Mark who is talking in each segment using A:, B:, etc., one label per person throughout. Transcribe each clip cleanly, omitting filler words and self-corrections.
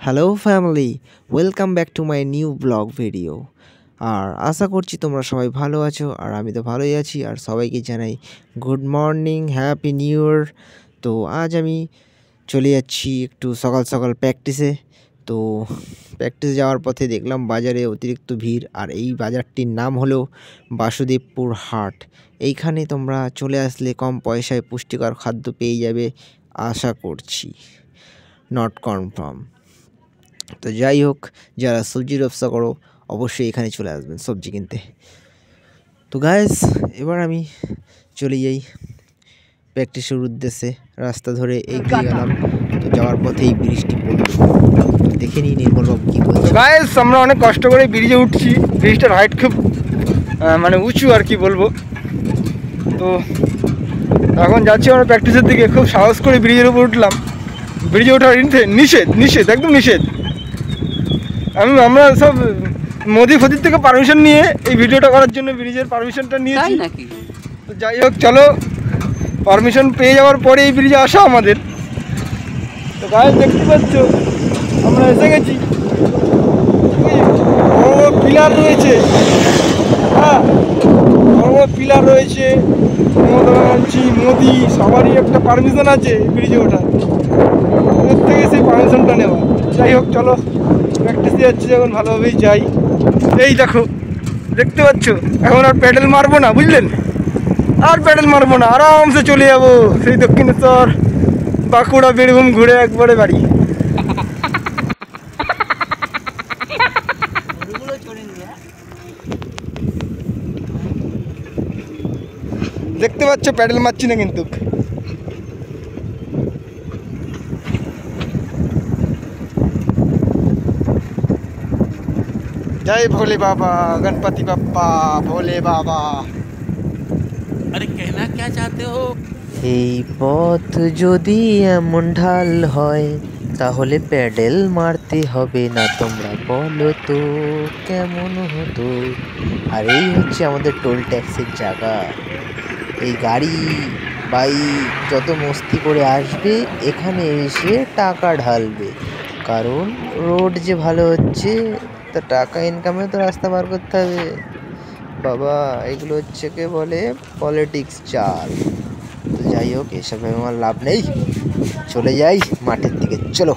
A: Hello family, welcome back to my new blog video. আর আশা করছি তোমরা সবাই ভালো আছো, আর আমি তো ভালোই আছি। আর সবাইকে জানাই good morning, happy new year. তো আজ আমি চলে যাচ্ছি একটু সকাল সকাল প্র্যাকটিসে। তো প্র্যাকটিসে যাওয়ার পথে দেখলাম বাজারে অতিরিক্ত ভিড়, আর এই বাজারটির নাম হলো বাসুদেবপুর হাট। এইখানে তোমরা চলে আসলে কম পয়সায় পুষ্টিকর খাদ্য পেয়ে যাবে আশা করছি, নট কনফার্ম। তো যাই হোক, যারা সবজির ব্যবসা করো অবশ্যই এখানে চলে আসবেন সবজি কিনতে। তো গাইস, এবার আমি চলে যাই প্র্যাকটিসের উদ্দেশ্যে। রাস্তা ধরে এগিয়ে গেলাম, তো যাওয়ার পথেই বৃষ্টি পড়লো। তো দেখে নিই নির্মলবাবু কী বলছে।
B: গাইস, আমরা অনেক কষ্ট করে ব্রিজে উঠছি। ব্রিজটার হাইট খুব উঁচু, আর কি বলবো। তো এখন যাচ্ছি আমরা প্র্যাকটিসের দিকে। খুব সাহস করে ব্রিজের উপর উঠলাম। ব্রিজে ওঠার নিষেধ নিষেধ, একদম নিষেধ। আমরা সব মোদি ফদির থেকে পারমিশন নিয়ে এই ভিডিওটা করার জন্য ব্রিজের পারমিশনটা নিয়েছি নাকি। তো যাই হোক, চলো, পারমিশন পেয়ে যাওয়ার পরে এই ব্রিজে আসা আমাদের। তো গাইস, দেখতে পাচ্ছ আমরা এসে গেছি। বড় পিলার রয়েছে, হ্যাঁ, বড় পিলার রয়েছে। মমতা ব্যানার্জি, মোদি, সবারই একটা পারমিশন আছে ব্রিজে ওঠার। ওদের থেকে সেই পারমিশনটা নেওয়া। যাই হোক, চলো, প্র্যাকটিসে যাচ্ছি যখন ভালোভাবেই যাই। এই দেখো, দেখতে পাচ্ছ, এখন আর প্যাডেল মারবো না, বুঝলেন? আর প্যাডেল মারবো না, আরামসে চলে যাবো সেই দক্ষিণেশ্বর, বাঁকুড়া, বীরভূম ঘুরে একবারে বাড়ি। দেখতে পাচ্ছ, প্যাডেল মারছি না কিন্তু। जय भोले बाबा, गणपति बप्पा, भोले बाबा।
C: अरे कहना क्या चाहते हो?
A: এই পথ যদি এমন ঢাল হয় তাহলে প্যাডেল মারতে হবে না, তোমরা বলো তো কেমন হতো। আর এই হচ্ছে আমাদের টোল ট্যাক্সের জায়গা। এই গাড়ি বাইক যত মস্তি করে আসবে এখানে এসে টাকা ঢালবে, কারণ রোড যে ভালো হচ্ছে, তা টাকা ইনকামে তো রাস্তা বার করতে হবে বাবা। এগুলো হচ্ছে কে বলে পলিটিক্স চাল। তো যাই হোক, এসবে আমার লাভ নেই, চলে যাই মাঠের দিকে, চলো।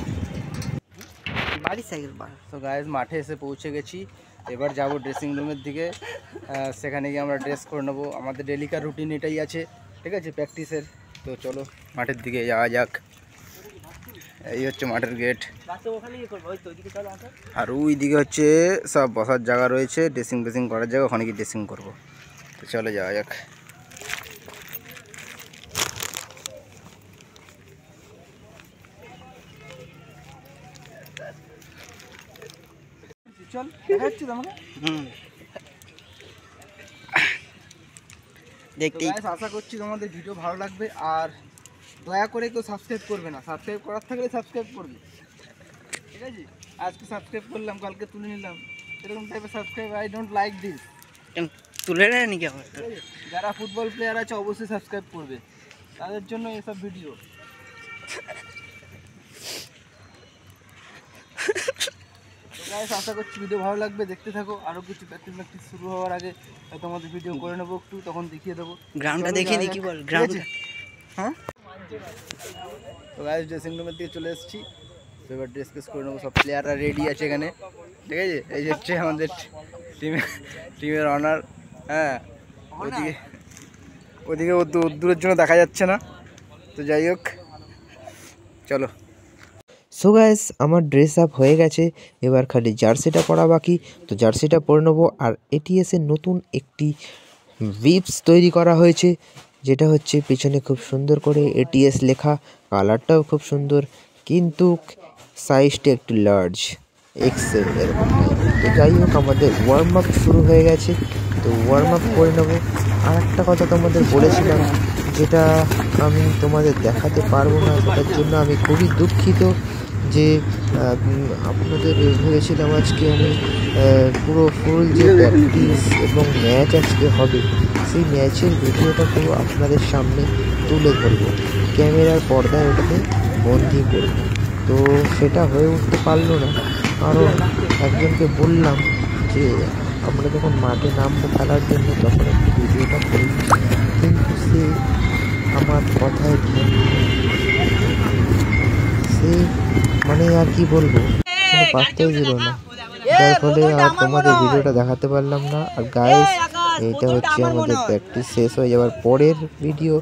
B: তো গাইজ, মাঠে এসে পৌঁছে গেছি। এবার যাব ড্রেসিং রুমের দিকে। সেখানে গিয়ে আমরা ড্রেস করে নেবো। আমাদের ডেলিকার রুটিন এটাই আছে, ঠিক আছে, প্র্যাকটিসের। তো চলো মাঠের দিকে যাওয়া যাক। এই হচ্ছে মাঠের গেট, আর ওই দিকে হচ্ছে সব বসার জায়গা রয়েছে, ড্রেসিং ফেসিং করার জায়গা, ওখানে গিয়ে ড্রেসিং করবো। তো চলে যাওয়া যাক। চল, দেখা যাচ্ছে তোমাকে। দেখতে আশা করছি তোমাদের ভিডিও ভালো লাগবে। আর দয়া করে কেউ সাবস্ক্রাইব করবে না, সাবস্ক্রাইব করার থাকলে সাবস্ক্রাইব করবে, ঠিক আছে? আজকে সাবস্ক্রাইব করলাম, কালকে তুলে নিলাম, এরকম টাইপের subscribe I don't like this. তুলে নেয়নি কেমন? যারা ফুটবল প্লেয়ার আছে অবশ্যই সাবস্ক্রাইব করবে, তাদের জন্য এসব ভিডিও। আশা করছি ভিডিও ভালো লাগবে, দেখতে থাকো। আরও কিছু প্র্যাকটিস শুরু হওয়ার আগে তোমাদের ভিডিও করে নেবো একটু, তখন দেখিয়ে দেবো। গ্রাউন্ডটা দেখিয়ে দিই, কি বল গ্রাউন্ড? হ্যাঁ, তো গাইস, ড্রেসিং রুমের দিকে চলে এসেছি। তো এবার ড্রেস ফ্রেস করে নেবো। সব প্লেয়াররা রেডি আছে এখানে, ঠিক আছে? এই হচ্ছে আমাদের টিমের অনার। হ্যাঁ, ওদিকে দূরের জন্য দেখা যাচ্ছে না। তো যাই হোক, চলো।
A: সো গাইস, আমার ড্রেস আপ হয়ে গেছে, এবার খালি জার্সিটা পরা বাকি। তো জার্সিটা পরে নেবো। আর এটিএসের নতুন একটি ভিপস তৈরি করা হয়েছে, যেটা হচ্ছে পিছনে খুব সুন্দর করে এটিএস লেখা, কালারটাও খুব সুন্দর, কিন্তু সাইজটা একটু লার্জ, এক্সেল এরকম। তো যাই হোক, আমাদের ওয়ার্ম আপ শুরু হয়ে গেছে, তো ওয়ার্ম আপ করে নেবো। আর একটা কথা তোমাদের বলেছিলাম, যেটা আমি তোমাদের দেখাতে পারবো না, সেটার জন্য আমি খুবই দুঃখিত। যে আপনাদের ভেবেছিলাম আজকে আমি পুরো ফুল যে প্র্যাকটিস এবং ম্যাচ আজকে হবে, সেই ম্যাচের ভিডিওটা পুরো আপনাদের সামনে তুলে ধরবো, ক্যামেরার পর্দায় ওটাকে বন্দি করবো। তো সেটা হয়ে উঠতে পারলো না, কারণ একজনকে বললাম যে আমরা যখন মাঠে নামবো খেলার জন্য তখন একটু ভিডিওটা করি, কিন্তু সে আমার কথায় সে মানে আর কি বলবো, কোনো পাত্তাই দিল না, যার ফলে আর তোমাদের ভিডিওটা দেখাতে পারলাম না। আর গাইস, এইটা হচ্ছে আমাদের প্র্যাকটিস শেষ হয়ে যাওয়ার পরের ভিডিও,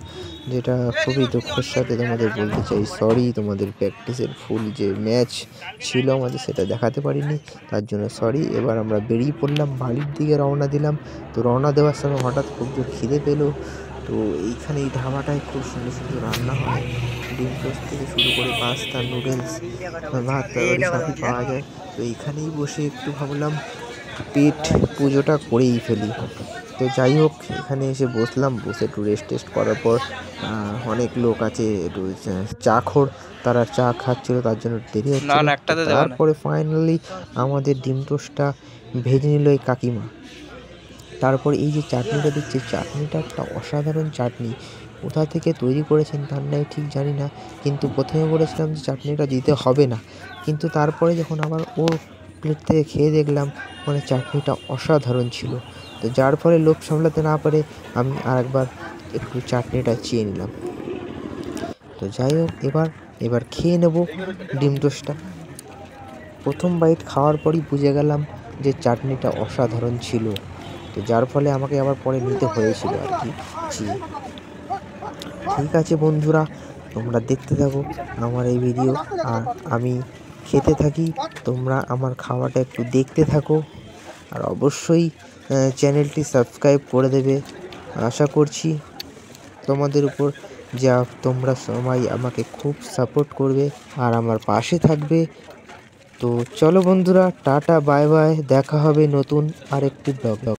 A: যেটা খুবই দুঃখের সাথে তোমাদের বলতে চাই সরি। তোমাদের প্র্যাকটিসের ফুল যে ম্যাচ ছিল আমাদের সেটা দেখাতে পারিনি, তার জন্য সরি। এবার আমরা বেরিয়ে পড়লাম, বাড়ির দিকে রওনা দিলাম। তো রওনা দেওয়ার সময় হঠাৎ খুব জোর খিদে পেলো। তো এইখানে এই ধাবাটায় খুব সুন্দর সুন্দর রান্না হয়, ডিম টোস্ট থেকে শুরু করে পাস্তা, নুডলস, ভাত, তরকারি সবই পাওয়া যায়। তো এইখানেই বসে একটু ভাবলাম পেট পুজোটা করেই ফেলি। তো যাই হোক, এখানে এসে বসলাম, বসে একটু রেস্ট টেস্ট করার পর অনেক লোক আছে একটু চা খোর, তারা চা খাচ্ছিল, তার জন্য দেরি হচ্ছে। তারপরে ফাইনালি আমাদের ডিম টোস্টটা ভেজে নিল এই কাকিমা। তারপর এই যে চাটনিটা দিচ্ছে, চাটনিটা একটা অসাধারণ চাটনি, কোথা থেকে তৈরি করেছেন তার নাই ঠিক জানি না, কিন্তু প্রথমে বলেছিলাম যে চাটনিটা দিতে হবে না, কিন্তু তারপরে যখন আবার ওর প্লেট থেকে খেয়ে দেখলাম মানে চাটনিটা অসাধারণ ছিল। তো যার ফলে লোভ সামলাতে না পারে আমি আরেকবার একটু চাটনিটা চেয়ে নিলাম। তো যাই হোক, এবার খেয়ে নেব ডিম টোস্টটা। প্রথম বাইট খাওয়ার পরই বুঝে গেলাম যে চাটনিটা অসাধারণ ছিল, তো যার ফলে আমাকে আবার পরে নিতে হয়েছিল আর কি। ঠিক আছে বন্ধুরা, তোমরা দেখতে থাকো আমার এই ভিডিও, আর আমি খেতে থাকি, তোমরা আমার খাওয়াটা একটু দেখতে থাকো, আর অবশ্যই চ্যানেলটি সাবস্ক্রাইব করে দেবে। আশা করছি তোমাদের উপর যা তোমরা সবাই আমাকে খুব সাপোর্ট করবে আর আমার পাশে থাকবে। তো চলো বন্ধুরা, টাটা বাই বাই, দেখা হবে নতুন আরেকটি ব্লগ।